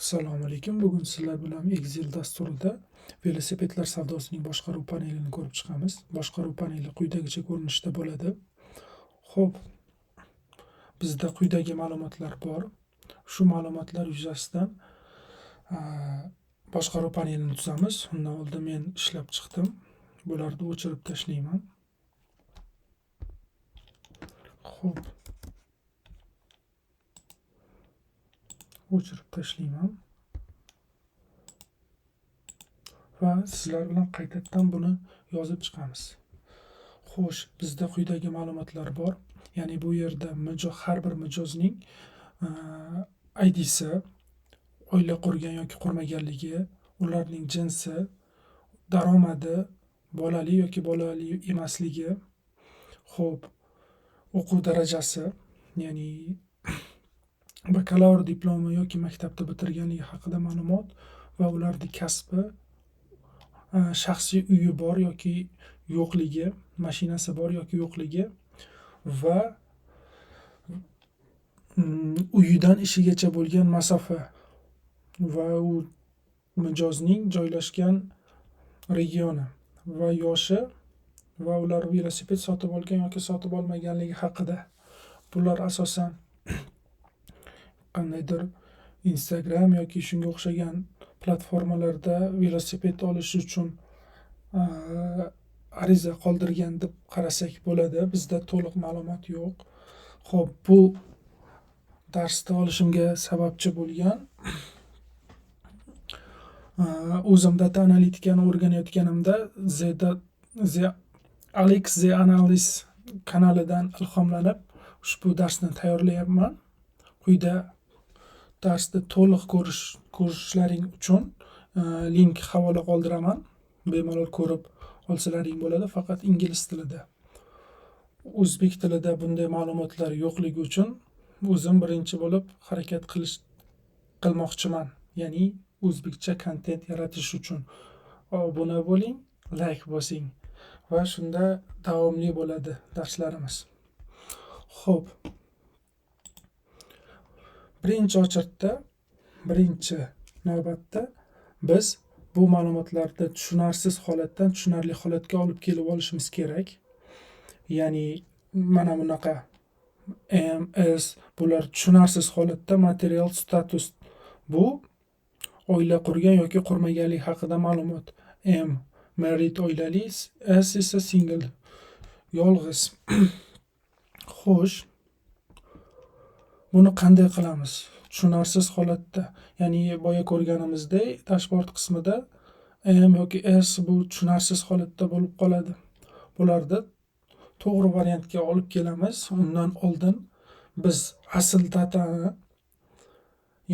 Assalomu alaykum. Bugun sizlar bilan Excel dasturida velosipedlar savdosining boshqaruv panelini ko'rib chiqamiz. Boshqaruv paneli quyidagicha ko'rinishda bo'ladi. Xo'p, bizda quyidagi ma'lumotlar bor. Shu ma'lumotlar yuzasidan boshqaruv panelini tuzamiz. Undan oldin men ishlab chiqdim. Bularni o'chirib tashlayman. Xo'p. O'chirib tashlayman. Va sizlar bilan qaytadan buni yozib chiqamiz. Xo'sh, bizda quyidagi ma'lumotlar bor. Ya'ni bu yerda har bir mijozning ID'si, oila qurgan yoki qurmaganligi, ularning jinsi, daromadi, bolali yoki bolali emasligi, xo'p, o'quv darajasi, ya'ni bakalavr diplomi yoki maktabda bitirganligi haqida ma'lumot va ularning kasbi, shaxsiy uyi bor yoki yo'qligi, mashinasi bor yoki yo'qligi va uyidan ishigacha bo'lgan masofa va u mijozning joylashgan regioni va yoshi va ular velosiped sotib olgan yoki sotib olmaganligi haqida. Bular asosan qandaydir Instagram yoki shunga o'xshagan platformalarda velosiped olish uchun ariza qoldirgan deb qarasak bo'ladi. Bizda to'liq ma'lumot yo'q. Xo'p, bu darsni olishimga sababchi bo'lgan o'zim data analitikani o'rganayotganimda Alex The Analyst kanalidan ilhomlanib ushbu darsni tayyorlayapman. Quyida darsni to'liq ko'rishlaring uchun link havola qoldiraman. Bemalol ko'rib olsalaring bo'ladi, faqat ingliz tilida. O'zbek tilida bunday ma'lumotlar yo'qligi uchun o'zim birinchi bo'lib harakat qilmoqchiman. Ya'ni o'zbekcha kontent yaratish uchun obuna bo'ling, like bosing va shunda davomli bo'ladi darslarimiz. Xo'p. Birinchi navbatda biz bu ma'lumotlarni tushunarsiz holatdan tushunarli holatga olib kelib olishimiz kerak. Ya'ni mana bunaqa MS bular tushunarsiz holatda. Material status bu oila qurgan yoki qurmaganlik haqida ma'lumot. M married oilali, S esa single yolg'iz. Xo'sh, buni qanday qilamiz? Tushunarsiz holatda, ya'ni boya ko'rganimizdek dashbord qismida M yoki S bu tushunarsiz holatda bo'lib qoladi. Bularni to'g'ri variantga olib kelamiz. Undan oldin biz asl datani,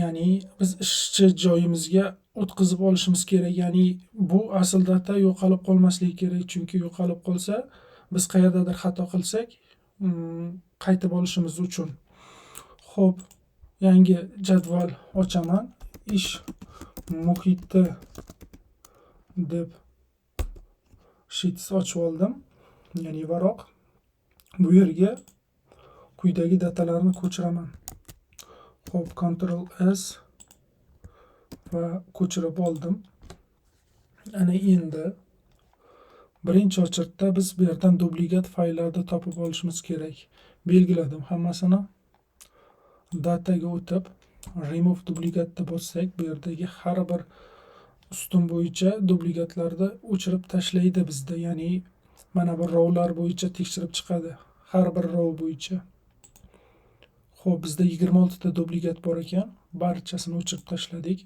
ya'ni biz ishchi joyimizga o'tkazib olishimiz kerak. Ya'ni bu asl data yo'qolib qolmasligi kerak, chunki yo'qolib qolsa, biz qayerdadir xato qilsak, qaytib olishimiz uchun. Xo'p, yangi jadval ochaman. Ish muhiti deb sheet ochib oldim, ya'ni varoq. Bu yerga quyidagi datalarni ko'chiraman. Xo'p, Ctrl S va ko'chirib oldim. Ana endi birinchi ochirda biz bu yerdan dublikat fayllarni topib olishimiz kerak. Belgiladim hammasini. Dataga o'tib, remove duplikatni bossak, bu yerdagi har bir ustun bo'yicha duplikatlarni o'chirib tashlaydi bizda. Ya'ni mana bu rowlar bo'yicha tekshirib chiqadi. Har bir row bo'yicha. Xo'p, bizda 26 ta duplikat bor ekan. Barchasini o'chirib tashladik.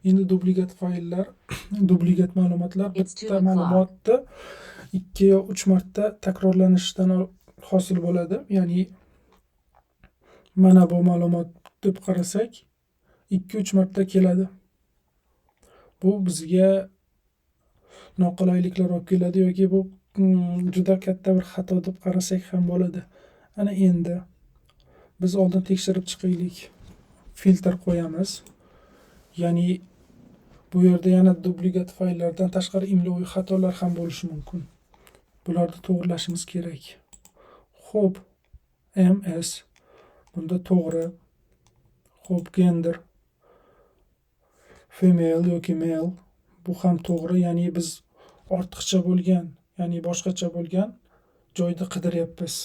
Endi duplikat fayllar, duplikat ma'lumotlar bitta ma'lumotni 2 yo 3 marta takrorlanishidan hosil bo'ladi. Ya'ni mana bu ma'lumot deb qarasak 2-3 marta keladi. Bu bizga noqulayliklar olib keladi yoki bu juda katta bir xato deb qarasak ham bo'ladi. Ana endi biz oldin tekshirib chiqaylik. Filtr qo'yamiz. Ya'ni bu yerda yana duplikat fayllardan tashqari imloviy xatolar ham bo'lishi mumkin. Bularni to'g'rilashimiz kerak. Xo'p, MS bunda to'g'ri. Xo'p, gender female yoki male, bu ham to'g'ri, ya'ni biz ortiqcha bo'lgan, ya'ni boshqacha bo'lgan joyda qidiryapmiz.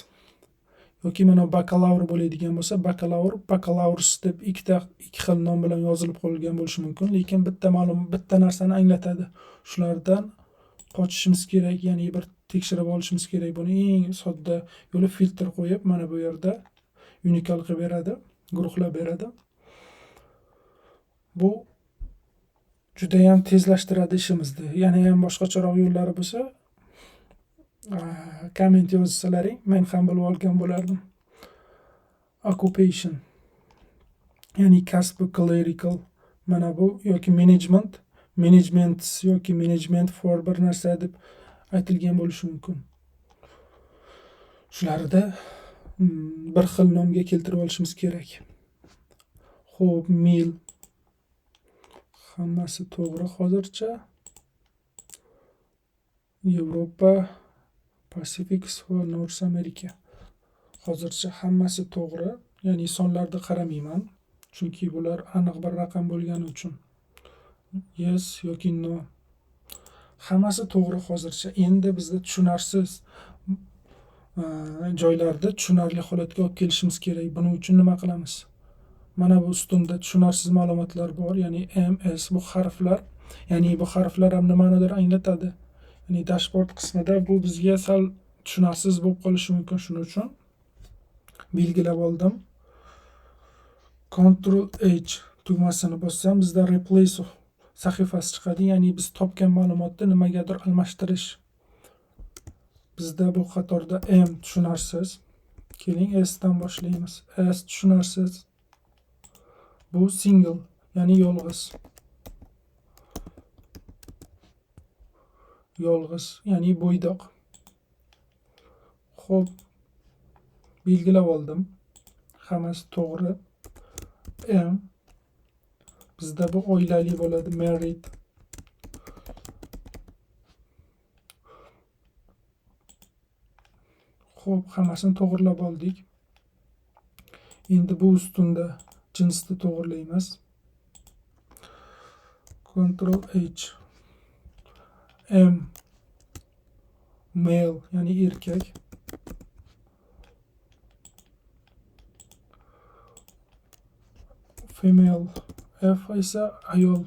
Yoki mana bakalavr bo'ladigan bo'lsa, bakalaureus deb ikki xil nom bilan yozilib qo'yilgan bo'lishi mumkin, lekin bitta narsani anglatadi. Shulardan qochishimiz kerak, ya'ni bir tekshirib olishimiz kerak. Buni eng sodda yo'li filtr qo'yib, mana bu yerda unikal qilib beradi, guruhlab beradi. Bu juda ham tezlashtiradi ishimizni. Yana ham boshqacharoq yo'llari bo'lsa, komment yozsalaring, men ham bilib olgan bo'lardim. Occupation, ya'ni kasbi, clerical, mana bu yoki management yoki management for bir narsa deb aytilgan bo'lishi mumkin. Shularda bir xil nomga keltirib olishimiz kerak. Xo'p, mil hammasi to'g'ri hozircha. Yevropa, Pasifik va North Amerika. Hozircha hammasi to'g'ri, ya'ni sonlarni qaramayman, chunki bular aniq bir raqam bo'lgani uchun. Yes yoki no. Hammasi to'g'ri hozircha. Endi bizda tushunarsiz joylarda tushunarli holatga olib kelishimiz kerak. Buning uchun nima qilamiz? Mana bu ustunda tushunarsiz ma'lumotlar bor, ya'ni MS bu harflar, ya'ni bu harflar ham nimanidir anglatadi. Ya'ni dashbord qismida bu bizga sal tushunarsiz bo'lib qolishi mumkin, shuning uchun belgilab oldim. Ctrl H tugmasini bossam bizda replace sahifasi chiqadi, ya'ni biz topgan ma'lumotni nimagadir almashtirish. Bizda bu qatorda M tushunarsiz. Keling S dan boshlaymiz. S tushunarsiz. Bu single, ya'ni yolg'iz. Yolg'iz, ya'ni bo'ydoq. Xo'p, belgilab oldim. Hammasi to'g'ri. M bizda bu oilali bo'ladi, married. Xo'p, hammasini to'g'rilab oldik. Endi bu ustunda jinsni to'g'rilaymiz. Ctrl H. M male, ya'ni erkak. Female. F esa ayol.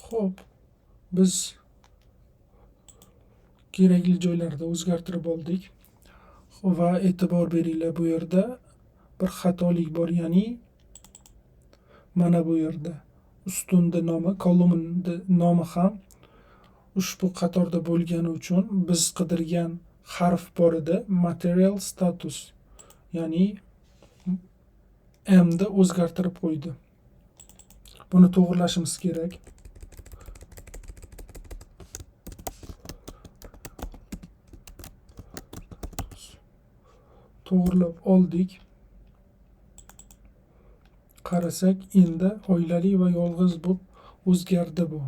Xo'p, biz kerakli joylarda o'zgartirib oldik. Va e'tibor beringlar, bu yerda bir xatolik bor, ya'ni mana bu yerda ustunda nomi, kolumnda nomi ham ushbu qatorda bo'lgani uchun biz qidirgan harf bor edi, material status, ya'ni M da o'zgartirib qo'ydi. Buni to'g'rilashimiz kerak. To'g'rilab oldik. Qarasak, endi oilali va yolg'iz bo'lib o'zgardi bu.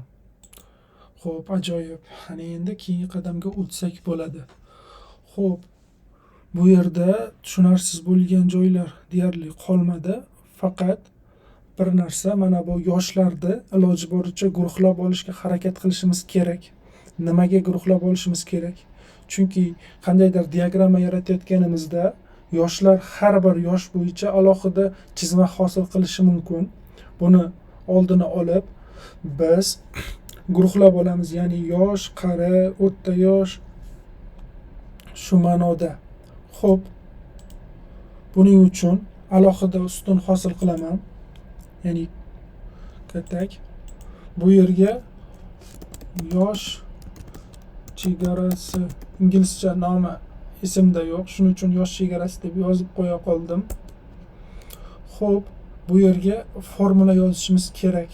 Xo'p, ajoyib. Ana endi keyingi qadamga o'tsak bo'ladi. Xo'p, bu yerda tushunarsiz bo'lgan joylar deyarli qolmadi. Faqat bir narsa, mana bu yoshlarni iloji boricha guruhlab olishga harakat qilishimiz kerak. Nimaga guruhlab olishimiz kerak? Chunki qandaydir diagramma yaratayotganimizda yoshlar har bir yosh bo'yicha alohida chizma hosil qilishi mumkin. Buni oldini olib biz guruhlab olamiz, ya'ni yosh, qari, o'rta yosh, shu ma'noda. Xo'p, buning uchun alohida ustun hosil qilaman, ya'ni katak. Bu yerga yosh chegarasi, inglizcha nomi esimda yo'q, shuning uchun yosh chegarasi deb yozib qo'ya qoldim. Xo'p, bu yerga formula yozishimiz kerak.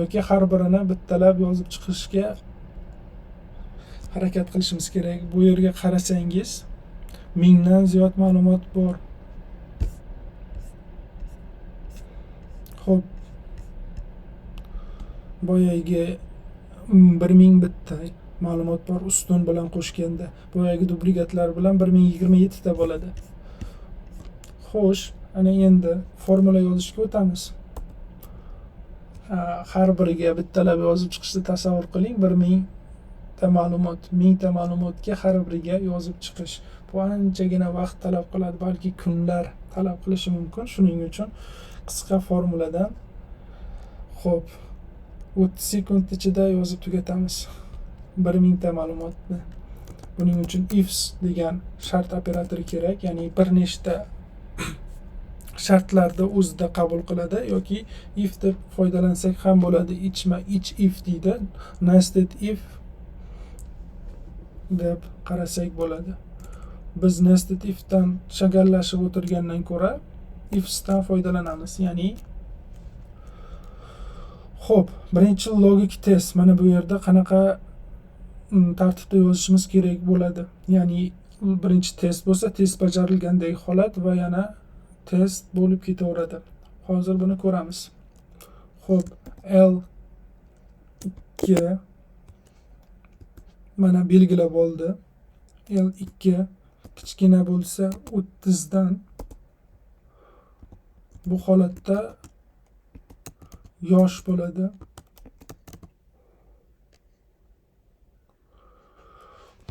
Yoki har birini bittalab yozib chiqishga harakat qilishimiz kerak. Bu yerga qarasangiz, 1000 dan ziyod ma'lumot bor. Xo'p, boyagi 1000 bitta ma'lumot bor ustun bilan qo'shganda. Boyagi dublikatlar bilan 1027 ta bo'ladi. Xo'sh, Ana endi formula yozishga o'tamiz. Har biriga bittalab yozib chiqishni tasavvur qiling. 1000 ta ma'lumot, 1000 ta ma'lumotga har biriga yozib chiqish. Bu anchagina vaqt talab qiladi, balki kunlar talab qilishi mumkin. Shuning uchun qisqa formuladan xo'p 30 sekund ichida yozib tugatamiz 1000 ta ma'lumotni. Buning uchun ifs degan shart operatori kerak, ya'ni bir nechta shartlarni o'zida qabul qiladi yoki if deb foydalansak ham bo'ladi. Each if deydi. Nested if deb qarasak bo'ladi. Biz nested ifdan shagallashib o'tirgandan ko'ra ifsdan foydalanamiz. Ya'ni xo'p, birinchi logik test. Mana bu yerda qanaqa tartibda yozishimiz kerak bo'ladi. Ya'ni birinchi test bo'lsa, test bajarilgandagi holat va yana test bo'lib ketaveradi. Hozir buni ko'ramiz. Xo'p, L2 mana belgilab oldi. L2 kichkina bo'lsa 30 dan bu holatda yosh bo'ladi.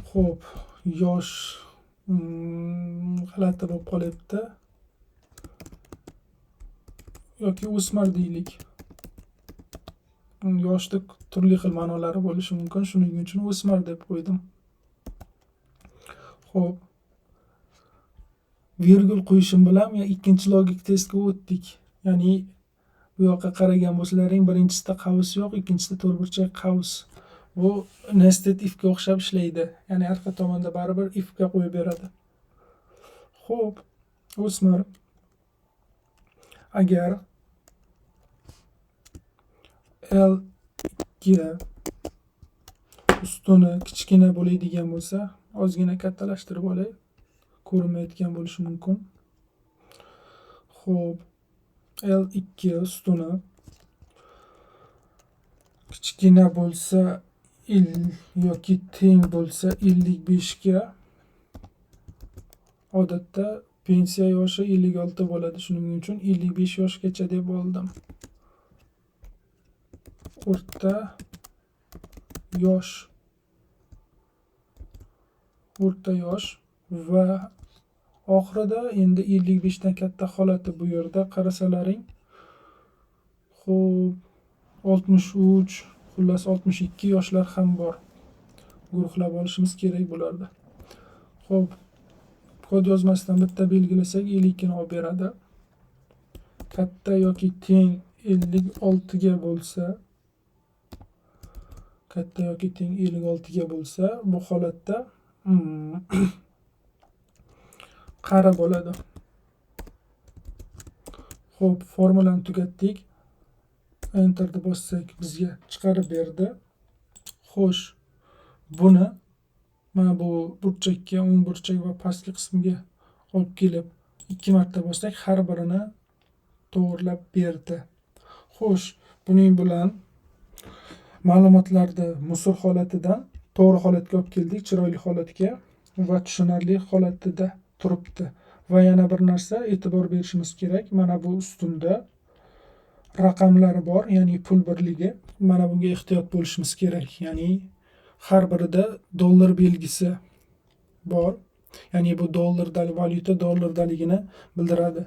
Xo'p, yosh g'alati bo'lib qolyapti. Yoki o'smir deylik. Yoshda turli xil ma'nolari bo'lishi mumkin. Shuning uchun o'smir deb qo'ydim. Xo'p, virgul qo'yishim bilan ikkinchi logik testga o'tdik. Ya'ni bu yoqqa qaragan bo'lsalaring, birinchisida qavs yo'q, ikkinchisida to'rtburchak qavs. Bu nested ifga o'xshab ishlaydi. Ya'ni orqa tomonda baribir ifga qo'yib beradi. Xo'p, o'smir agar L2 ustuni kichkina bo'ladigan bo'lsa, ozgina kattalashtirib olay. Ko'rinmayotgan bo'lishi mumkin. Xo'p, L2 ustuni kichkina bo'lsa yoki teng bo'lsa 55 ga odatda pensiya yoshi 56 bo'ladi. Shuning uchun 55 yoshgacha deb oldim. O'rta yosh va oxirida endi 55 dan katta holati bu yerda qarasalaring. Xo'p, 63, xullas 62 yoshlar ham bor. Guruhlab olishimiz kerak bularda. Xo'p, kod yozmasdan bitta belgilasak 52 ni olib beradi. Katta yoki teng 56 ga bo'lsa, bu holatda qari bo'ladi. Xo'p, formulani tugatdik. Enterni bossak bizga chiqarib berdi. Xo'sh, buni mana bu burchakka, o'ng burchak va pastki qismiga olib kelib 2 marta bossak har birini to'g'rilab berdi. Xo'sh, buning bilan ma'lumotlarni musor holatidan to'g'ri holatga olib keldik, chiroyli holatga va tushunarli holatida turibdi. Va yana bir narsa e'tibor berishimiz kerak. Mana bu ustunda raqamlari bor, ya'ni pul birligi. Mana bunga ehtiyot bo'lishimiz kerak. Ya'ni har birida dollar belgisi bor. Ya'ni bu dollardagi valyuta dollardaligini bildiradi.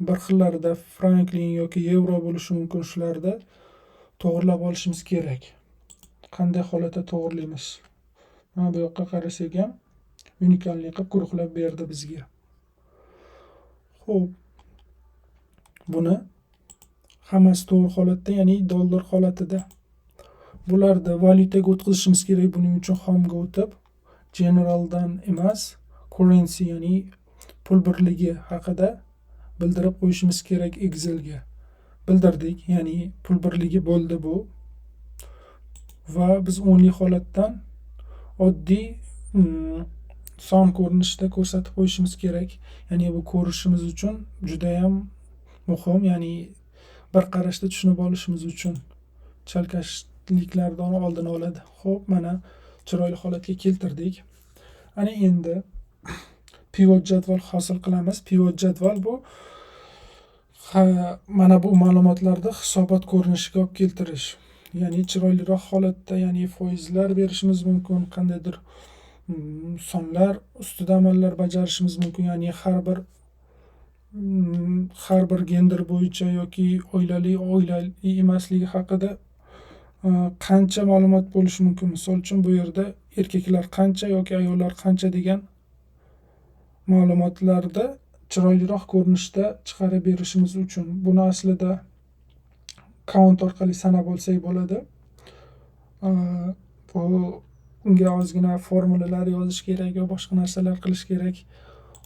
Bir xillarida franklin yoki yevro bo'lishi mumkin. Shularda to'g'rilab olishimiz kerak. Qanday holatda to'g'rilaymiz? Mana bu yoqqa qarasak ham unikallik qilib guruhlab berdi bizga. Xo'p, buni hammasi to'g'ri holatda, ya'ni dollar holatida. Bularni valyutaga o'tkazishimiz kerak. Buning uchun home'ga o'tib, generaldan emas, currency ya'ni pul birligi haqida bildirib qo'yishimiz kerak Excelga. Bildirdik, ya'ni pul birligi bo'ldi bu. Va biz o'nli holatdan oddiy son ko'rinishida ko'rsatib qo'yishimiz kerak. Ya'ni bu ko'rishimiz uchun juda ham muhim, ya'ni bir qarashda tushunib olishimiz uchun chalkashliklardan oldini oladi. Xo'p, mana chiroyli holatga keltirdik. Ana endi pivot jadval hosil qilamiz. Pivot jadval bu mana bu ma'lumotlarni hisobot ko'rinishiga olib keltirish, ya'ni chiroyliroq holatda, ya'ni foizlar berishimiz mumkin, qandaydir sonlar ustida amallar bajarishimiz mumkin, ya'ni har bir gender bo'yicha yoki oilali emasligi haqida qancha ma'lumot bo'lishi mumkin. Misol uchun bu yerda erkaklar qancha yoki ayollar qancha degan ma'lumotlarda chiroyliroq ko'rinishda chiqarib berishimiz uchun buni aslida count orqali sanab olsak bo'ladi. Bu unga ozgina formulalar yozish kerak va boshqa narsalar qilish kerak,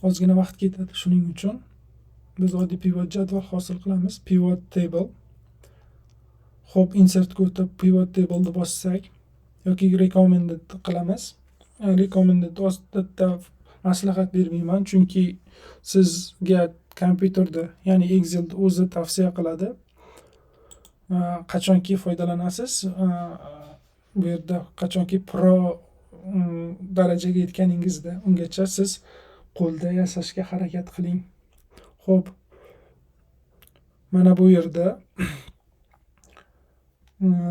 ozgina vaqt ketadi. Shuning uchun biz oddiy pivot jadval hosil qilamiz. Pivot table. Xo'p, insertga o'tib pivot table'ni bossak yoki recommended qilamiz. Recommended odatda maslahat bermayman, chunki sizga kompyuterda, ya'ni Excel o'zi tavsiya qiladi. Qachonki foydalanasiz, bu yerda qachonki pro darajaga yetganingizda, ungacha siz qo'lda yasashga harakat qiling. Xo'p, mana bu yerda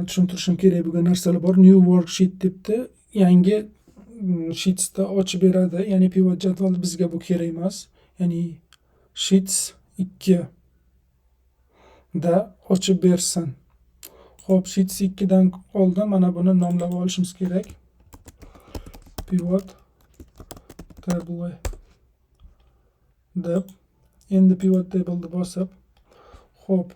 tushuntirishim kerak bo'lgan narsalar bor. New worksheet debdi. Yangi sheetsda ochib beradi. Ya'ni pivot jadval bizga bu kerak emas. Ya'ni sheets 2 da ochib bersin. Xo'p, sheets 2 dan oldin mana buni nomlab olishimiz kerak. Pivot table deb endi pivot table'ni bosib, xo'p,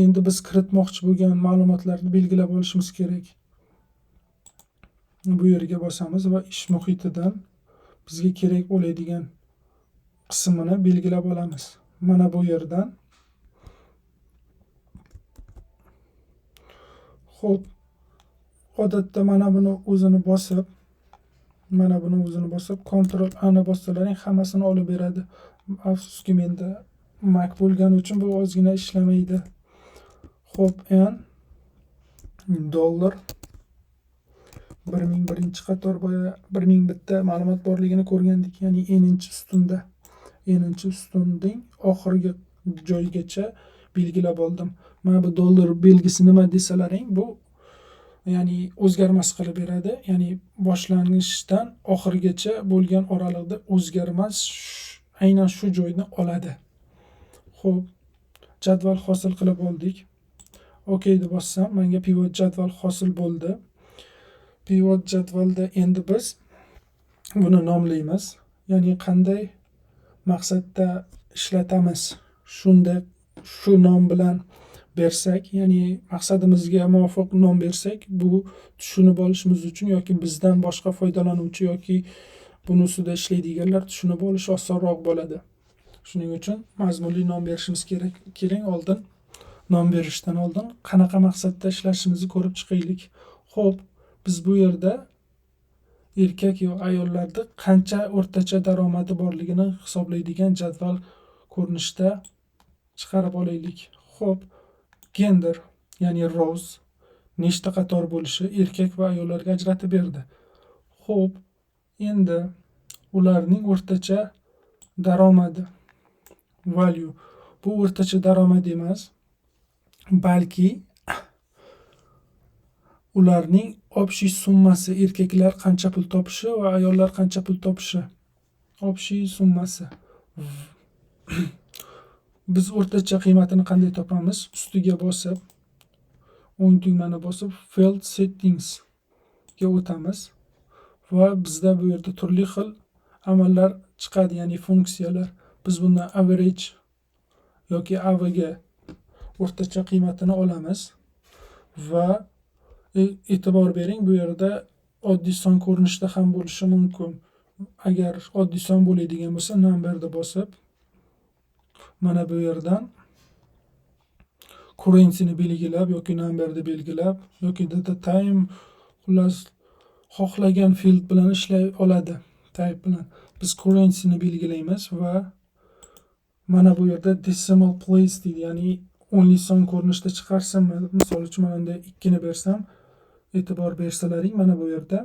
endi biz kiritmoqchi bo'lgan ma'lumotlarni belgilab olishimiz kerak. Bu yerga bosamiz va ish muhitidan bizga kerak bo'ladigan qismini belgilab olamiz. Mana bu yerdan. Xo'p, odatda mana buni o'zini bosib, Ctrl A ni bossalaring hammasini olib beradi. Afsuski menda Mac bo'lgani uchun bu ozgina ishlamaydi. Xo'p, $1000 qator boya 1001 ta ma'lumot borligini ko'rgandik, ya'ni n-chi ustunning oxirgi joyigacha belgilab oldim. Mana bu dollar belgisi nima desalaring, bu ya'ni o'zgarmas qilib beradi. Ya'ni boshlang'ichdan oxirigacha bo'lgan oraliqda o'zgarmas aynan shu joyni oladi. Xo'p, jadval hosil qilib oldik. OK deb bossam, menga pivot jadval hosil bo'ldi. Pivot jadvalda endi biz buni nomlaymiz. Ya'ni qanday maqsadda ishlatamiz, shu nom bilan bersak, ya'ni maqsadimizga muvofiq nom bersak, bu tushunib olishimiz uchun yoki bizdan boshqa foydalanuvchi yoki buni ustida ishlaydiganlar tushunib olishi osonroq bo'ladi. Shuning uchun mazmunli nom berishimiz kerak. Keling, oldin nom berishdan oldin qanaqa maqsadda ishlashimizni ko'rib chiqaylik. Xo'p, biz bu yerda erkak yo ayollarda qancha o'rtacha daromadi borligini hisoblaydigan jadval ko'rinishda chiqarib olaylik. Xo'p, gender, ya'ni rows nechta qator bo'lishi erkak va ayollarga ajratib berdi. Xo'p, endi ularning o'rtacha daromadi, value. Bu o'rtacha daromad emas, balki ularning общий summasi, erkaklar qancha pul topishi va ayollar qancha pul topishi. Общий summasi. Biz o'rtacha qiymatini qanday topamiz? Ustiga bosib, o'ng tugmani bosib, Field Settings ga o'tamiz va bizda bu yerda turli xil amallar chiqadi, ya'ni funksiyalar. Biz bundan average yoki AV ga o'rtacha qiymatini olamiz va e'tibor bering, bu yerda oddiy son ko'rinishda ham bo'lishi mumkin. Agar oddiy son bo'ladigan bo'lsa, numberni bosib, mana bu yerdan currencyni belgilab yoki numberni belgilab yoki data time, xullas xohlagan field bilan ishlay oladi, type bilan. Biz currencyni belgilaymiz va mana bu yerda decimal place deydi, ya'ni o'nli son ko'rinishda chiqarsinmi. Misol uchun mana bunday 2 ni bersam, e'tibor bersalaring, mana bu yerda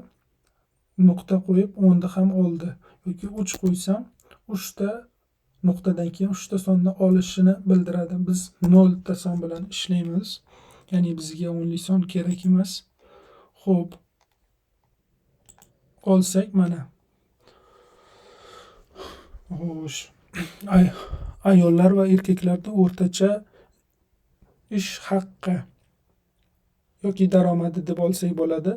nuqta qo'yib 10 ni ham oldi. Yoki 3 qo'ysam, 3 ta nuqtadan keyin uchta sonni olishini bildiradi. Biz 0 ta son bilan ishlaymiz. Ya'ni bizga o'nli son kerak emas. Xo'p, olsak mana. Xo'sh, ayollar va erkaklarda o'rtacha ish haqqi yoki daromadi deb olsak bo'ladi.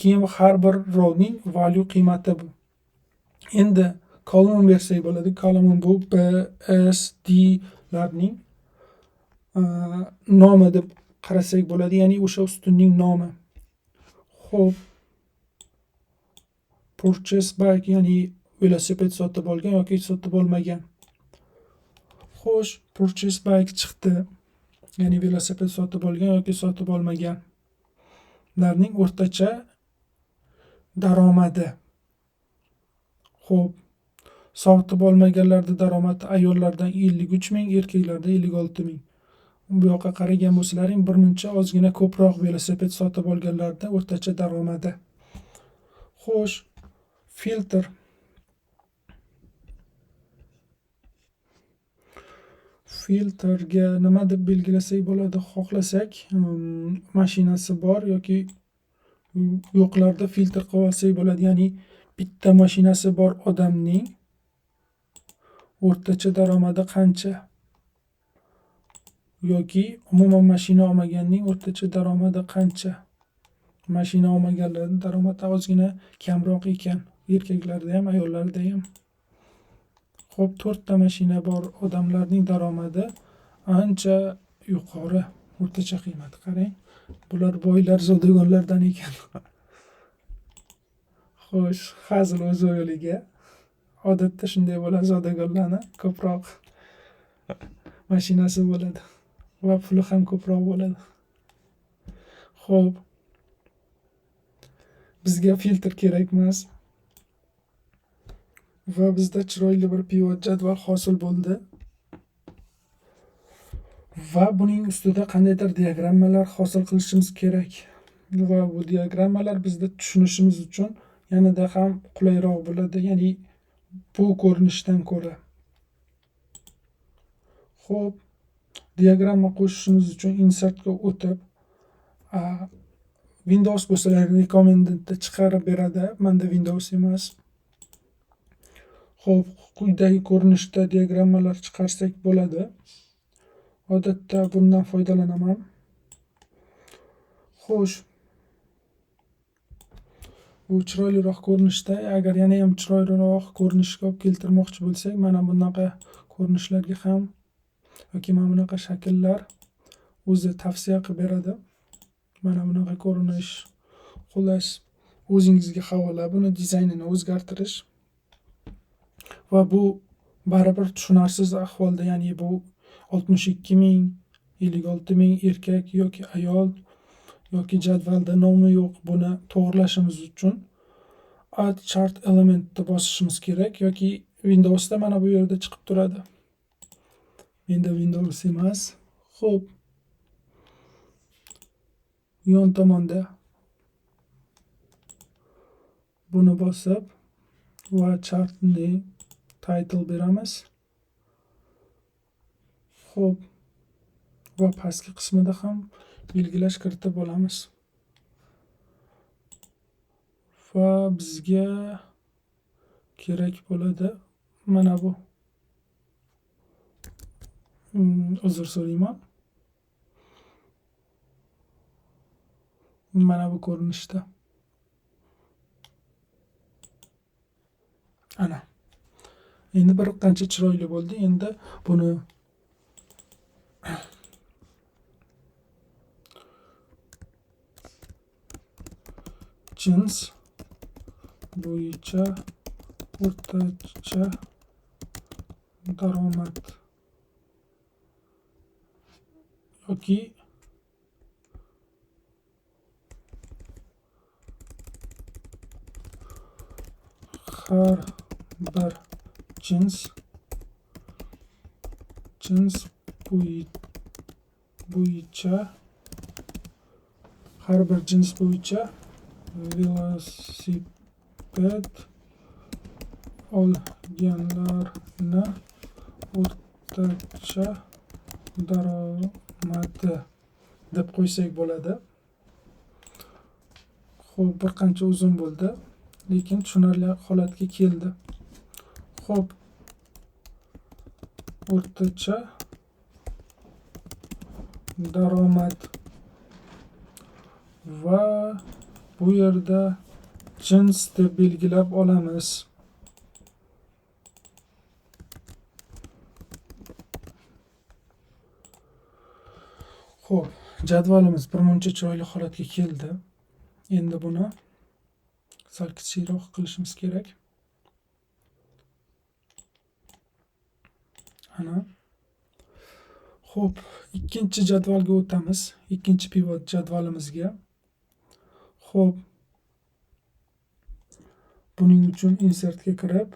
Keyin har bir rowning value qiymati bu. Endi column bersak bo'ladi. Column bu B, S, D larning nomi deb qarasak bo'ladi, ya'ni o'sha ustunning nomi. Xo'p, purchase bike, ya'ni velosiped sotib olgan yoki sotib olmagan. Xo'sh, purchase bike chiqdi. Ya'ni velosiped sotib olgan yoki sotib olmagan larning o'rtacha daromadi. Xo'p, sotib olmaganlarda daromadi ayollardan 53 ming, erkaklarda 56 ming. Bu yoqqa qaragan bo'lsalaring, birmuncha ozgina ko'proq velosiped sotib olganlarda o'rtacha daromadi. Xo'sh, filtr. Filtrga nima deb belgilasak bo'ladi? Xohlasak, mashinasi bor yoki yo'qlarda filtr qilib olsak bo'ladi. Ya'ni bitta mashinasi bor odamning o'rtacha daromadi qancha? Yoki umuman mashina olmaganning o'rtacha daromadi qancha? Mashina olmaganlarning daromadi ozgina kamroq ekan, erkaklarda ham, ayollarda ham. Xo'p, 4 ta mashina bor odamlarning daromadi ancha yuqori, o'rtacha qiymati qarang. Bular boylar, zodagonlardan ekan. Xo'sh, hazil o'z yo'liga. Odatda shunday bo'ladi, zodagonlarni ko'proq mashinasi bo'ladi va puli ham ko'proq bo'ladi. Xo'p, bizga filtr kerak emas va bizda chiroyli bir pivot jadval hosil bo'ldi. Va buning ustida qandaydir diagrammalar hosil qilishimiz kerak. Va bu diagrammalar bizda tushunishimiz uchun yanada ham qulayroq bo'ladi, ya'ni bu ko'rinishdan ko'ra. Xo'p, diagramma qo'shishimiz uchun insertga o'tib, Windows bo'lsalar recommended'da chiqarib beradi. Menda Windows emas. Xo'p, quyidagi ko'rinishda diagrammalar chiqarsak bo'ladi. Odatda bundan foydalanaman. Xo'sh, bu chiroyliroq ko'rinishda, agar yana ham chiroyliroq ko'rinishga olib keltirmoqchi bo'lsak, mana bunaqa ko'rinishlarga ham yoki mana bunaqa shakllar o'zi tavsiya qilib beradi. Mana bunaqa ko'rinish. Xullas, o'zingizga havola buni dizaynini o'zgartirish. Va bu baribir tushunarsiz ahvolda, ya'ni bu 62 ming, 56 ming erkak yoki ayol yoki jadvalda nomi yo'q. Buni to'g'rilashimiz uchun add chart elementni bosishimiz kerak yoki Windowsda mana bu yerda chiqib turadi. Menda Windows emas. Xo'p, yon tomonda buni bosib va chartni title beramiz. Xo'p, va pastki qismida ham belgilash kiritib olamiz. Va bizga kerak bo'ladi mana bu. Uzr so'rayman. Mana bu ko'rinishda. Ana. Endi bir qancha chiroyli bo'ldi. Endi buni jins bo'yicha o'rtacha daromad yoki har bir jins bo'yicha har bir jins bo'yicha velosiped ko'rganlarni o'rtacha daromadi deb qo'ysak bo'ladi. Xo'p, bir qancha uzun bo'ldi, lekin tushunarli holatga keldi. Xo'p, o'rtacha daromad va bu yerda jins deb belgilab olamiz. Xo'p, jadvalimiz birmuncha chiroyli holatga keldi. Endi buni sal kichikroq qilishimiz kerak. Ana. Xo'p, ikkinchi jadvalga o'tamiz. Ikkinchi pivot jadvalimizga. Xo'p, buning uchun insertga kirib,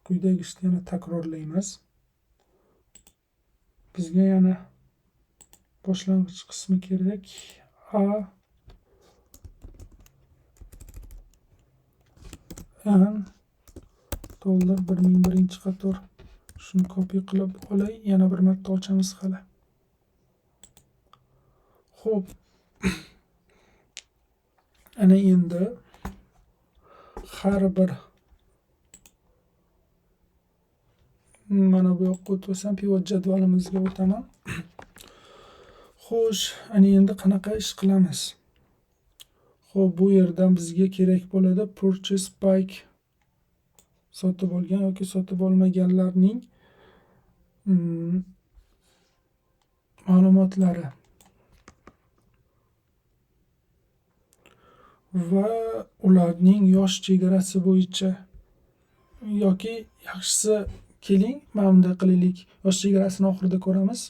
quyidagi ishni yana takrorlaymiz. Bizga yana boshlang'ich qismi kerak. A n $1001 qator. Shuni copy qilib olay, yana bir marta ochamiz hali. Xo'p. Ana endi har bir mana bu yoqqa o'tsam, pivot jadvalimizga o'taman. Xo'sh, ana endi qanaqa ish qilamiz? Xo'p, bu yerdan bizga kerak bo'ladi purchase bike, sotib olgan yoki sotib olmaganlarning ma'lumotlari va ularning yosh chegarasi bo'yicha, yoki yaxshisi keling, mana bunday qilaylik, yosh chegarasini oxirida ko'ramiz.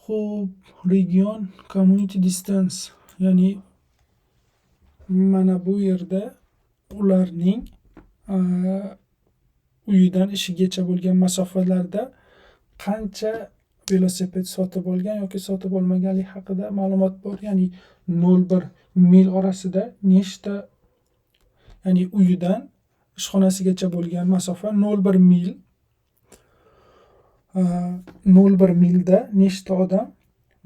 Xo'p, region community distance, ya'ni mana bu yerda ularning uyidan ishigacha bo'lgan masofalarda qancha velosiped sotib olgan yoki sotib olmaganligi haqida ma'lumot bor. Ya'ni 0-1 mil orasida nechta, ya'ni uyidan ishxonasigacha bo'lgan masofa 0-1 mil. 0-1 milda nechta odam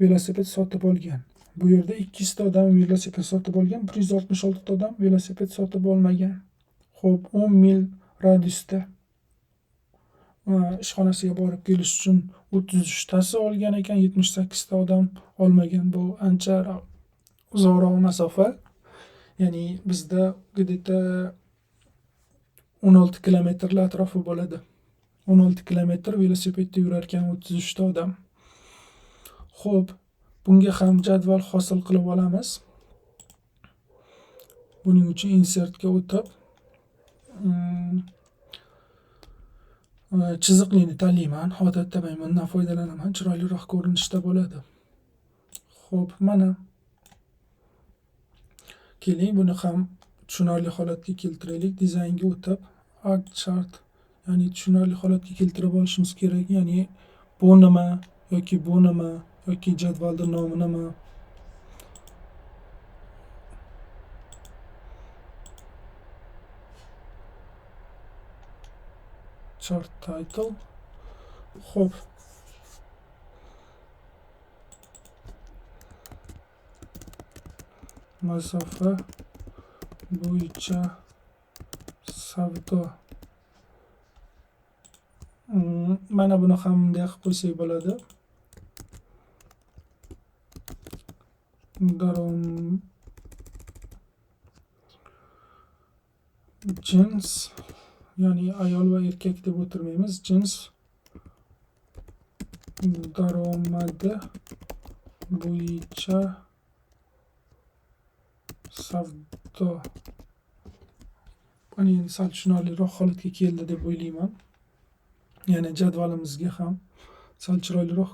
velosiped sotib olgan? Bu yerda 200 ta odam velosiped sotib olgan, 166 ta odam velosiped sotib olmagan. Xo'p, 10 mil radiusda ishxonasiga borib kelish uchun 33 tasi olgan ekan, 78 ta odam olmagan. Bu ancha uzoqroq masofa. Ya'ni bizda где-то 16 kilometrlar atrofi bo'ladi. 16 kilometr velosipedda yurar ekan 33 ta odam. Xo'p, bunga ham jadval hosil qilib olamiz. Buning uchun insertga o'tib, chiziqlikni tanlayman. Odatda men bundan foydalanaman, chiroyliroq ko'rinishda bo'ladi. Xo'p, mana. Keling, buni ham tushunarli holatga keltiraylik. Dizaynga o'tib, add chart, ya'ni tushunarli holatga keltirib olishimiz kerak. Ya'ni bu nima yoki bu nima yoki jadvalning nomi nima? Chart title. Xo'p. Masofa bo'yicha savdo. Mana buni ham bunday qilib qo'ysak bo'ladi. Jins, ya'ni ayol va erkak deb o'tirmaymiz. Jins daromadi bo'yicha savdo. Mana endi sal tushunarliroq holatga keldi deb o'ylayman. Ya'ni jadvalimizga ham sal chiroyliroq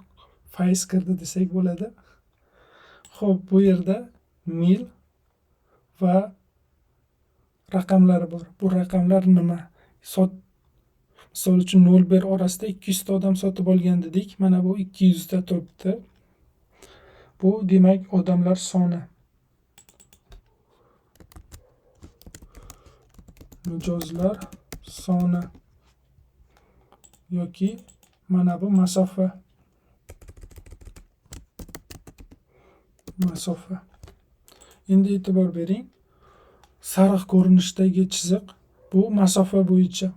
fayz kirdi desak bo'ladi. Xo'p, bu yerda mil va raqamlari bor. Bu raqamlar nima? Misol uchun 0-1 orasida 200 ta odam sotib olgan dedik. Mana bu 200 ta turibdi. Bu demak odamlar soni. Mijozlar soni yoki mana bu masofa. Endi e'tibor bering. Sariq ko'rinishdagi chiziq bu masofa bo'yicha.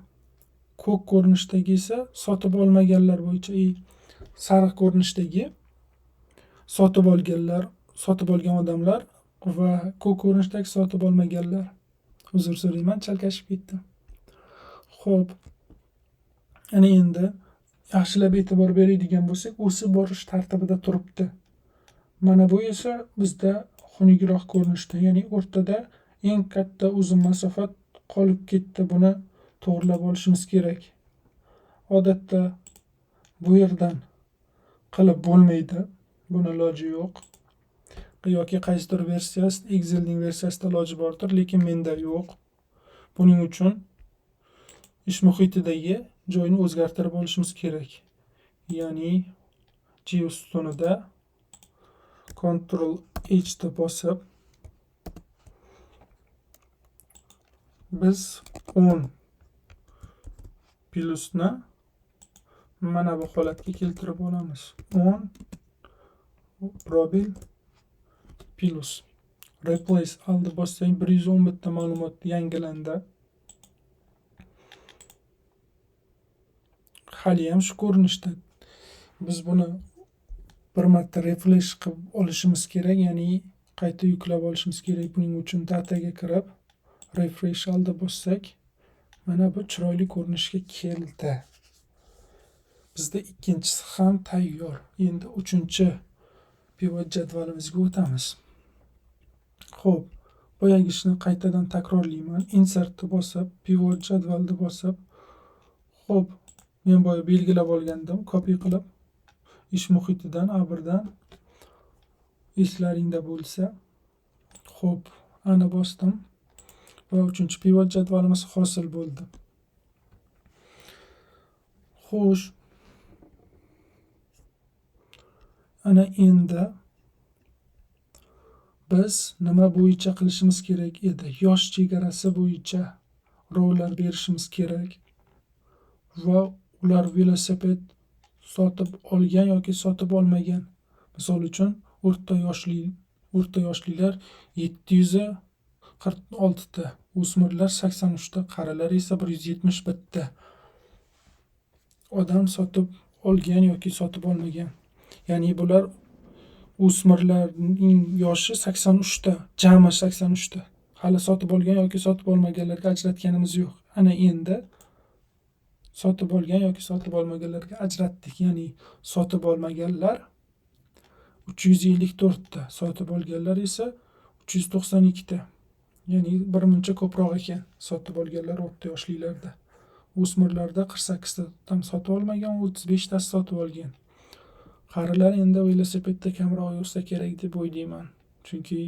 Ko'k ko'rinishdagi esa sotib olmaganlar bo'yicha. Sariq ko'rinishdagi sotib olgan odamlar va ko'k ko'rinishdagi sotib olmaganlar. Uzr so'rayman, chalkashib ketdim. Xo'p. Ana endi yaxshilab e'tibor beradigan bo'lsak, o'sib borish tartibida turibdi. Mana bu esa bizda xunukroq ko'rinishda, ya'ni o'rtada eng katta uzun masofa qolib ketdi. Buni to'g'rilab olishimiz kerak. Odatda bu yerdan qilib bo'lmaydi. Buni iloji yo'q. Yoki qaysidir versiyasida, Excelning versiyasida iloji bordir, lekin menda yo'q. Buning uchun ish muhitidagi joyni o'zgartirib olishimiz kerak. Ya'ni G ustunida Ctrl H ni bosib biz 10 plyusni mana bu holatga keltirib olamiz. 10 probil plus. Replace aldi bossang 111 ta ma'lumot yangilandi. Hali ham shu ko'rinishda. Biz buni bir marta refresh qilib olishimiz kerak, ya'ni qayta yuklab olishimiz kerak. Buning uchun dataga kirib refresh aldi bossak, mana bu chiroyli ko'rinishga keldi. Bizda ikkinchisi ham tayyor. Endi 3-pivot jadvalimizga o'tamiz. Xo'p, boyagi ishni qaytadan takrorlayman. Insert ni bosib, pivot jadvalni bosib, xo'p, men boya belgilab olgandim, copy qilib ish muhitidan A1dan eslaringda bo'lsa. Xo'p, ana bosdim va 3-pivot jadvalimiz hosil bo'ldi. Xo'sh, ana endi biz nima bo'yicha qilishimiz kerak edi? Yosh chegarasi bo'yicha rowlar berishimiz kerak va ular velosiped sotib olgan yoki sotib olmagan. Misol uchun o'rta yoshlilar 746 ta, o'smirlar 83 ta, qarilar esa 171 ta odam sotib olgan yoki sotib olmagan. Ya'ni bular o'smirlarning yoshi 83 ta, jami 83 ta. Hali sotib olgan yoki sotib olmaganlarga ajratganimiz yo'q. Ana endi sotib olgan yoki sotib olmaganlarga ajratdik. Ya'ni sotib olmaganlar 354 ta, sotib olganlar esa 392 ta. Ya'ni birmuncha ko'proq ekan sotib olganlar o'rta yoshlilarda. O'smirlarda 48 ta sotib olmagan, 35 ta sotib olgan. Qarilar endi velosipedda kamroq yursa kerak deb o'ylayman. Chunki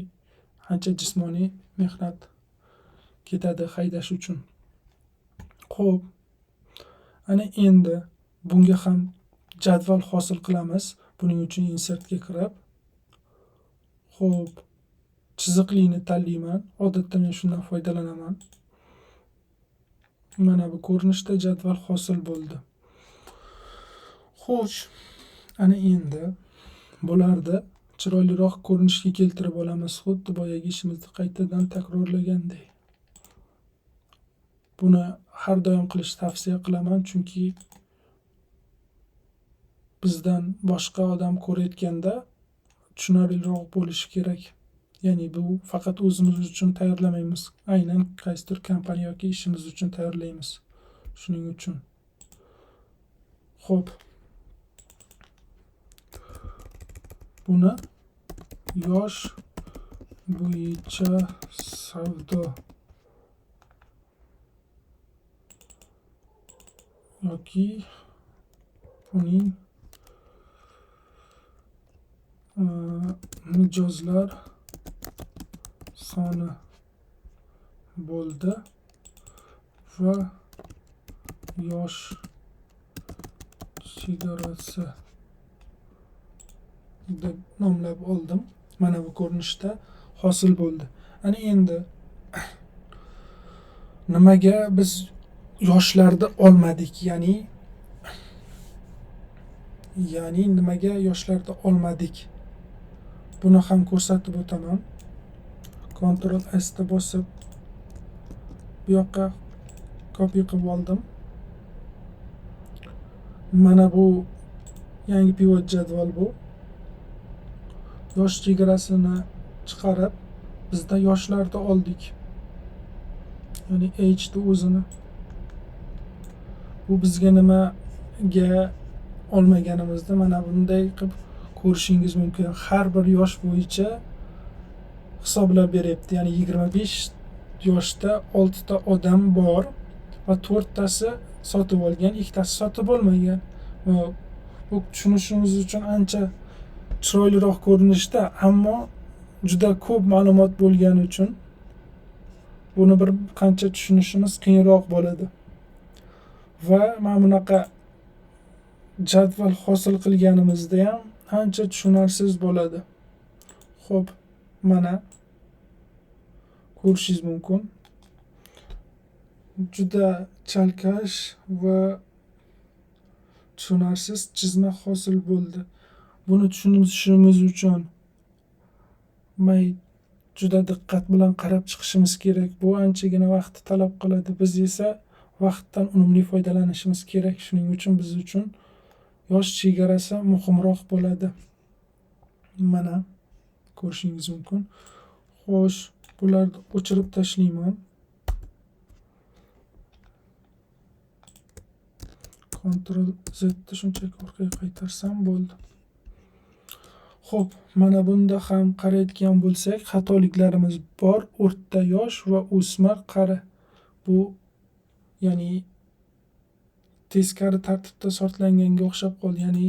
ancha jismoniy mehnat ketadi haydash uchun. Xo'p, ana endi bunga ham jadval hosil qilamiz. Buning uchun insertga kirib, xo'p, chiziqlini tanlayman. Odatda men shundan foydalanaman. Mana bu ko'rinishda jadval hosil bo'ldi. Xo'sh, ana endi bularni chiroyliroq ko'rinishga keltirib olamiz. Xuddi boyagi ishimizni qaytadan takrorlagandek. Buni har doim qilishni tavsiya qilaman, chunki bizdan boshqa odam ko'rayotganda tushunarliroq bo'lishi kerak. Ya'ni bu faqat o'zimiz uchun tayyorlamaymiz. Aynan qaysidir kompaniya yoki ishimiz uchun tayyorlaymiz. Shuning uchun. Xo'p. Buni yosh bo'yicha savdo yoki uning mijozlar soni bo'ldi va yosh chegarasi deb nomlab oldim. Mana bu ko'rinishda hosil bo'ldi. Ana endi nimaga biz yoshlarda olmadik, ya'ni nimaga yoshlarda olmadik, buni ham ko'rsatib o'taman. Ctrl S da bosib bu yoqqa copy qilib oldim. Mana bu yangi pivot jadval bu. Yosh chegarasini chiqarib bizda yoshlarda oldik. Ya'ni age ni o'zini. Bu bizga nimaga olmaganimizda mana bunday qilib ko'rishingiz mumkin. Har bir yosh bo'yicha hisoblab beryapti. Ya'ni 25 yoshda 6 ta odam bor va 4 tasi sotib olgan, 2 tasi sotib olmagan. Bu tushunishimiz uchun ancha chiroyliroq ko'rinishda, ammo juda ko'p ma'lumot bo'lgani uchun buni bir qancha tushunishimiz qiyinroq bo'ladi. Va mana bunaqa jadval hosil qilganimizda ham ancha tushunarsiz bo'ladi. Xo'p, mana ko'rishingiz mumkin. Juda chalkash va tushunarsiz chizma hosil bo'ldi. Buni tushunishimiz uchun juda diqqat bilan qarab chiqishimiz kerak. Bu anchagina vaqt talab qiladi. Biz esa vaqtdan unumli foydalanishimiz kerak. Shuning uchun biz uchun yosh chegarasi muhimroq bo'ladi. Mana ko'rishingiz mumkin. Xo'sh, bularni o'chirib tashlayman. Ctrl Z ni shunchaki orqaga qaytarsam bo'ldi. Xo'p, mana bunda ham qarayotgan bo'lsak, xatoliklarimiz bor. O'rta yosh va o'smir qari. Bu ya'ni teskari tartibda sortlanganga o'xshab qoldi. Ya'ni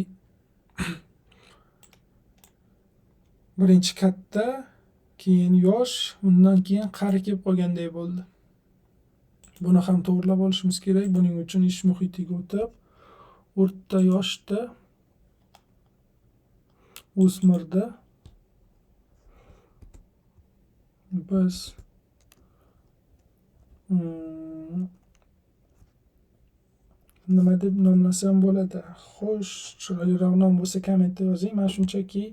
birinchi katta, keyin yosh, undan keyin qari kelib qolganday bo'ldi. Buni ham to'g'rilab olishimiz kerak. Buning uchun ish muhitiga o'tib, o'rta yoshda, o'smirda biz nima deb nomlasam bo'ladi? Xo'sh, chiroyliroq nom bo'lsa kommentda yozing. Men shunchaki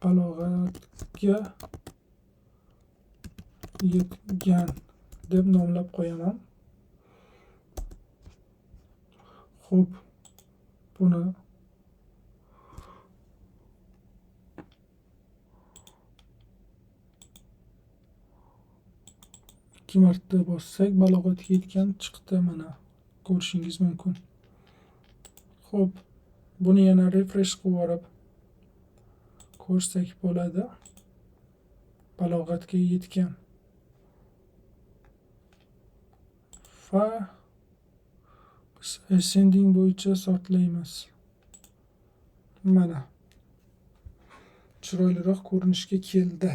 balog'atga yetgan deb nomlab qo'yaman. Xo'p, buni ikki marta bossak balog'atga yetgan chiqdi. Mana ko'rishingiz mumkin. Xo'p, buni yana refresh qilib yuborib ko'rsak bo'ladi. Balog'atga yetgan. Va biz ascending bo'yicha sortlaymiz. Mana chiroyliroq ko'rinishga keldi.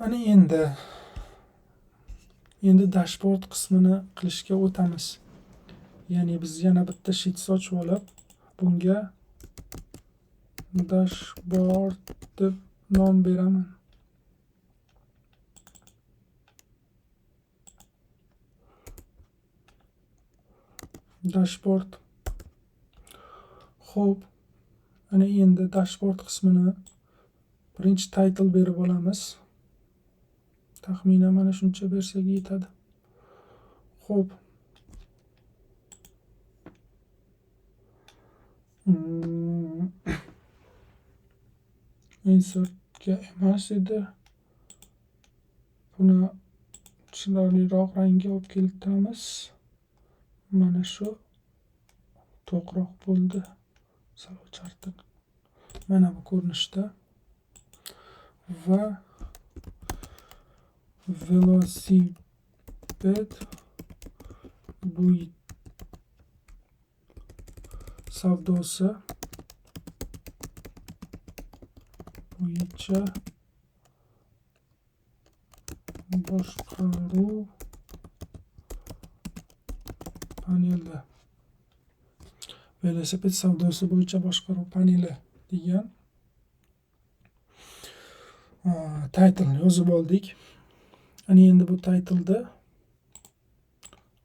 Ana endi dashbord qismini qilishga o'tamiz. Ya'ni biz yana bitta sheet ochib olib, bunga dashbord deb nom beraman. Dashbord. Xo'p, ana endi dashbord qismini birinchi title berib olamiz. Taxminan mana shuncha bersak yetadi. Xo'p. Insertga emas edi. Buni chiroyliroq rangga olib keltiramiz. Mana shu to'g'riroq bo'ldi. Sal o'chardik. Mana bu ko'rinishda. Va velosiped bu savdosi bo'yicha boshqaruv paneli. Velosiped savdosi bo'yicha boshqaruv paneli degan. title'ni yozib oldik. Ana endi bu title'da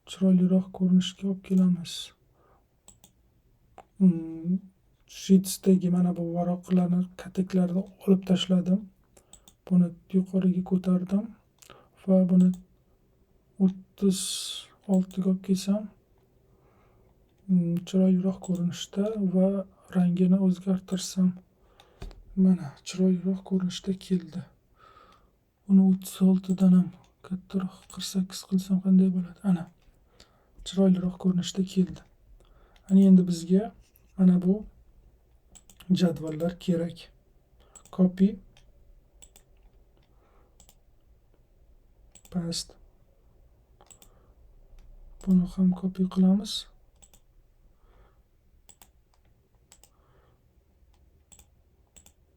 chiroyliroq ko'rinishga olib kelamiz. Sheets'dagi mana bu varaqlarni kataklarini olib tashladim. Buni yuqoriga ko'tardim va buni 36 ga olib kelsam chiroyliroq ko'rinishda va rangini o'zgartirsam mana chiroyliroq ko'rinishda keldi. Uni 36 dan ham kattaroq 48 qilsam qanday bo'ladi? Ana chiroyliroq ko'rinishda keldi. Ana endi bizga mana bu jadvallar kerak. Copy, paste. Buni ham copy qilamiz.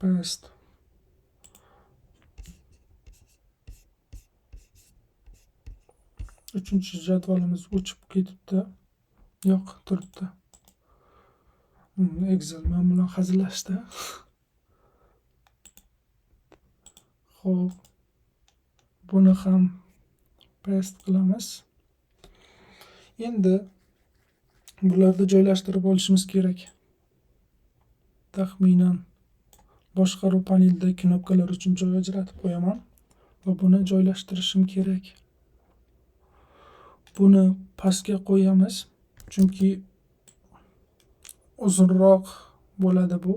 Paste. Uchinchi jadvalimiz o'chib ketibdi. Yo'q, turibdi. Excel men bilan hazillashdi. Xo'p. Buni ham paste qilamiz. Endi bularni joylashtirib olishimiz kerak. Taxminan boshqaruv panelida knopkalar uchun joy ajratib qo'yaman va buni joylashtirishim kerak. Buni pastga qo'yamiz, chunki uzunroq bo'ladi bu.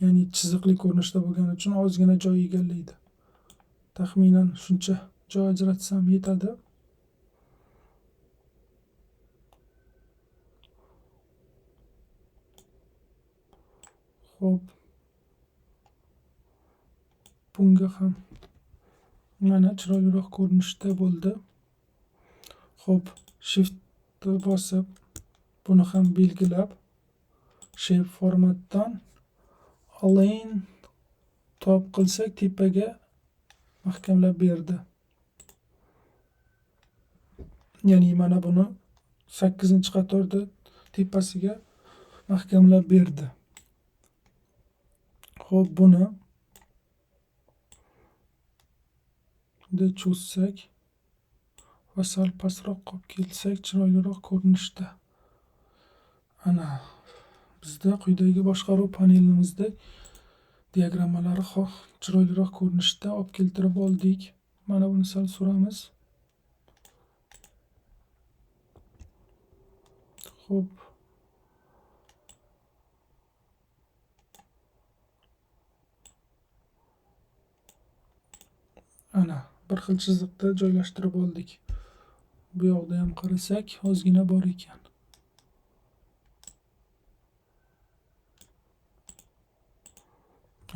Ya'ni chiziqli ko'rinishda bo'lgani uchun ozgina joy egallaydi. Taxminan shuncha joy ajratsam yetadi. Xo'p. Bunga ham mana chiroyliroq ko'rinishda bo'ldi. Xo'p, shift bosib buni ham belgilab shape formatdan align top qilsak tepaga mahkamlab berdi. Ya'ni mana buni 8-qatorda tepasiga mahkamlab berdi. Xo'p, buni cho'zsak va sal pastroq olib kelsak chiroyliroq ko'rinishda. Ana bizda quyidagi boshqaruv panelimizda diagrammalari chiroyliroq ko'rinishda olib keltirib oldik. Mana buni sal suramiz. Xo'p. Ana bir xil chiziqda joylashtirib oldik. Bu yoqda ham qarasak ozgina bor ekan.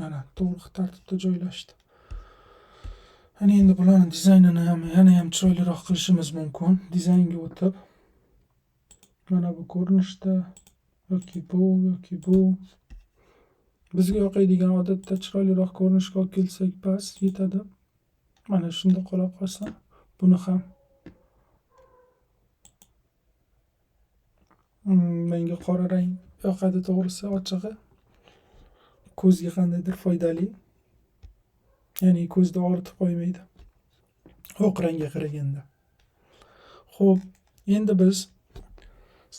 Ana to'g'ri tartibda joylashdi. Ana endi bularning dizaynini ham yana ham chiroyliroq qilishimiz mumkin. Dizaynga o'tib mana bu ko'rinishda yoki bu bizga yoqadigan odatda chiroyliroq ko'rinishga olib kelsak bas yetadi. Mana shunda qola qolsa, buni ham menga qora rang yoqadi to'g'risi, ochig'i. Ko'zga qandaydir foydali. Ya'ni ko'zni og'ritib qo'ymaydi. Oq rangga qaraganda. Xo'p, endi biz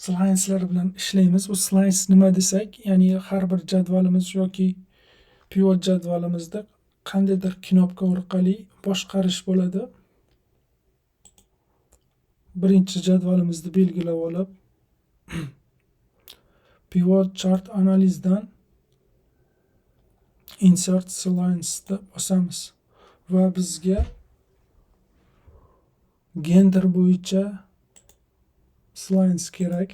slice'lar bilan ishlaymiz. U slice nima desak, ya'ni har bir jadvalimiz yoki pivot jadvalimizda qandaydir knopka orqali boshqarish bo'ladi. Birinchi jadvalimizni belgilab olib, pivot chart analizdan insert slice'ni bosamiz va bizga gender bo'yicha slice kerak.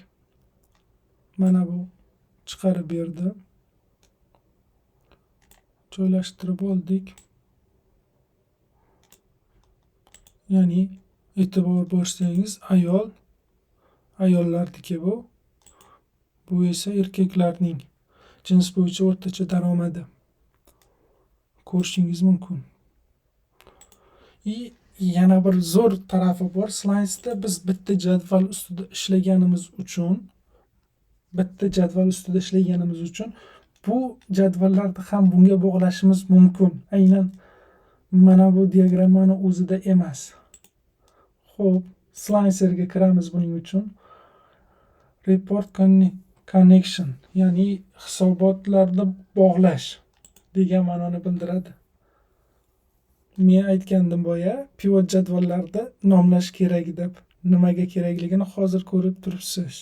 Mana bu chiqarib berdi. Joylashtirib oldik. Ya'ni e'tibor bersangiz ayollarniki bu. Bu esa erkaklarning jins bo'yicha o'rtacha daromadi. Ko'rishingiz mumkin. Yana bir zo'r tarafi bor. Slice'da biz bitta jadval ustida ishlaganimiz uchun Bu jadvallarni ham bunga bog'lashimiz mumkin. Aynan mana bu diagrammani o'zida emas. Xo'p, slicerga kiramiz buning uchun. Report connection, ya'ni hisobotlarni bog'lash degan ma'noni bildiradi. Men aytgandim boya, pivot jadvallarda nomlash kerak deb. Nimaga kerakligini hozir ko'rib turibsiz.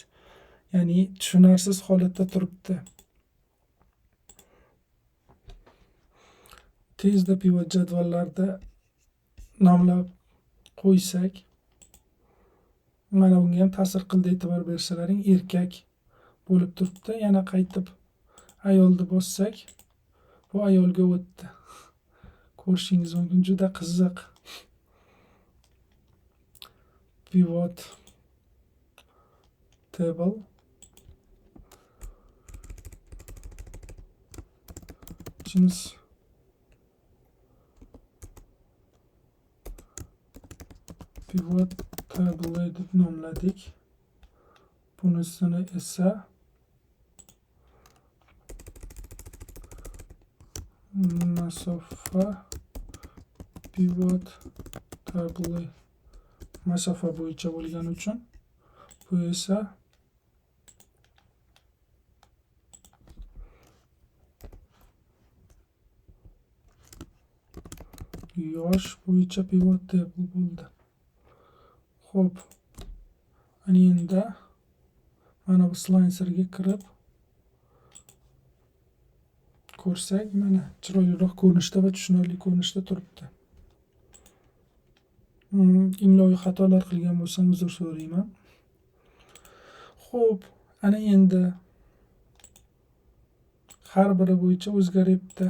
Ya'ni tushunarsiz holatda turibdi. Tezda pivot jadvallarda nomlab qo'ysak, mana bunga ham ta'sir qildi, e'tibor bersalaring, erkak bo'lib turibdi. Yana qaytib ayolni bossak, bu ayolga o'tdi. Ko'rishingiz mumkin, juda qiziq. Pivot table jins pivot table deb nomladik. Bunisini esa masofa pivot table masofa bo'yicha bo'lgani uchun, bu esa yosh bo'yicha pivot table bo'ldi. Xo'p, ana endi mana bu slicerga kirib ko'rsak, mana chiroyliroq ko'rinishda va tushunarli ko'rinishda turibdi. Imloviy xatolar qilgan bo'lsam uzr so'rayman. Xo'p, ana endi har biri bo'yicha o'zgaryapti.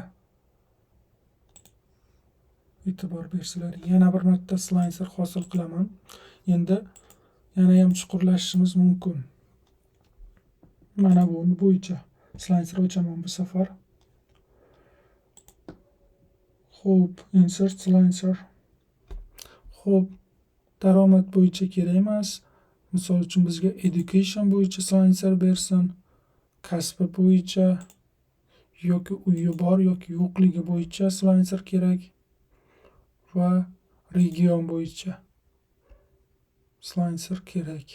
E'tibor bersalaring, yana bir marta slicer hosil qilaman. Endi yana ham chuqurlashishimiz mumkin. Mana bu bo'yicha slicer o'chaman bu safar. Xo'p, insert slicer. Xo'p, daromad bo'yicha kerak emas. Misol uchun bizga education bo'yicha slicer bersin, kasbi bo'yicha yoki uyi bor yoki yo'qligi bo'yicha slicer kerak va region bo'yicha slicer kerak.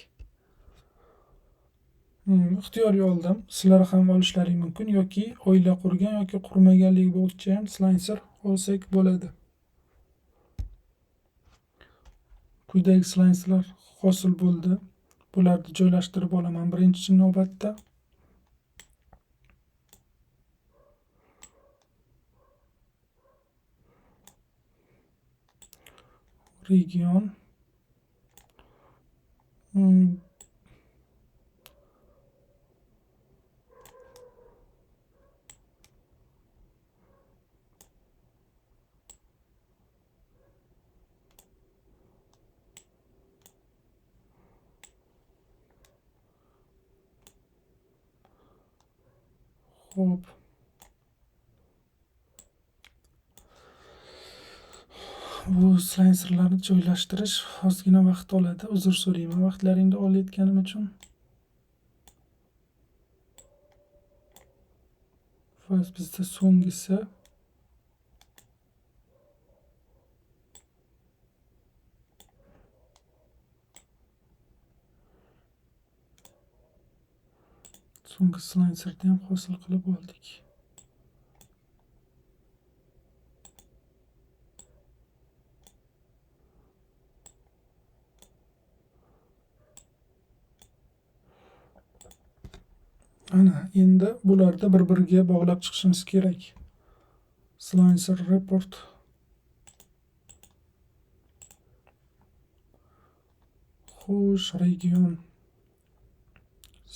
Ixtiyoriy oldim. Sizlar ham olishlaring mumkin yoki oila qurgan yoki qurmaganligi bo'yicha ham slicer olsak bo'ladi. Quyidagi slicerlar hosil bo'ldi. Bularni joylashtirib olaman birinchi navbatda. Region Xo'p. Bu slicerlarni joylashtirish ozgina vaqt oladi. Uzr so'rayman vaqtlaringni olayotganim uchun. Va bizda so'nggisi slicerni ham hosil qilib oldik. Ana endi bularni bir-biriga bog'lab chiqishimiz kerak. Slicer report xo'sh, region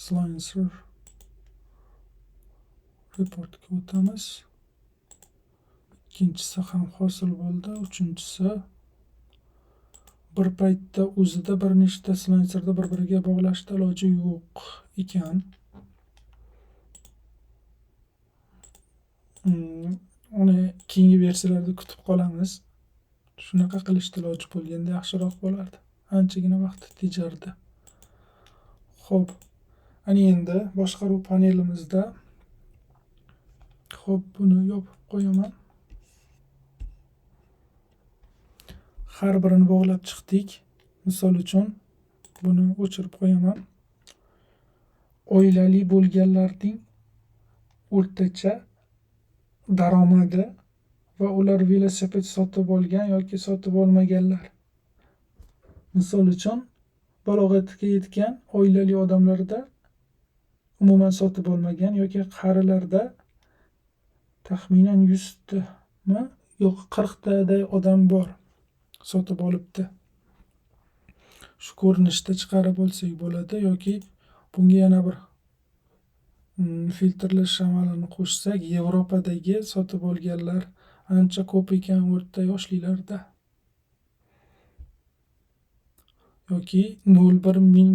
slicer reportga o'tamiz. Ikkinchisi ham hosil bo'ldi. Uchinchisi bir paytda o'zida bir nechta slicerni bir-biriga bog'lashda iloji yo'q ekan. Uni keyingi versiyalarda kutib qolamiz. Shunaqa qilishda iloji bo'lganda yaxshiroq bo'lardi. Anchagina vaqt tejardi. Xo'p, ana endi boshqaruv panelimizda Xo'p, buni yopib qo'yaman. Har birini bog'lab chiqdik. Misol uchun buni o'chirib qo'yaman. Oilali bo'lganlarning o'rtacha daromadi va ular velosiped sotib olgan yoki sotib olmaganlar. Misol uchun balog'atga yetgan oilali odamlarda umuman sotib olmagan yoki qarilarda taxminan 100 tami yo'q 40 taday odam bor sotib olibdi. Shu ko'rinishda chiqarib olsak bo'ladi yoki bunga yana bir filtrlash amalini qo'shsak, Yevropadagi sotib olganlar ancha ko'p ekan o'rta yoshlilarda. Yoki 0,1 mil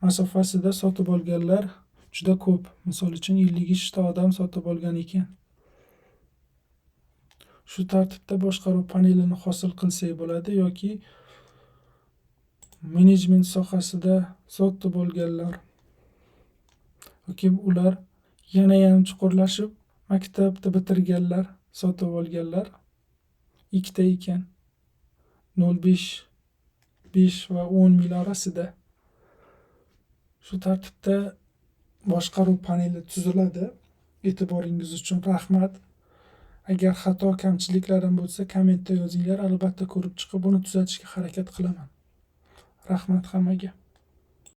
masofasida sotib olganlar juda ko'p. Misol uchun 53 ta odam sotib olgan ekan. Shu tartibda boshqaruv panelini hosil qilsak bo'ladi yoki menejment sohasida sotib olganlar yoki ular yanayam chuqurlashib maktabni bitirganlar sotib olganlar 2 ta ekan. 0,5, 5 va 10 mil orasida. Shu tartibda boshqaruv paneli tuziladi. E'tiboringiz uchun rahmat. Agar xato kamchiliklarim bo'lsa, kommentda yozinglar. Albatta ko'rib chiqib, uni tuzatishga harakat qilaman. Rahmat hammaga.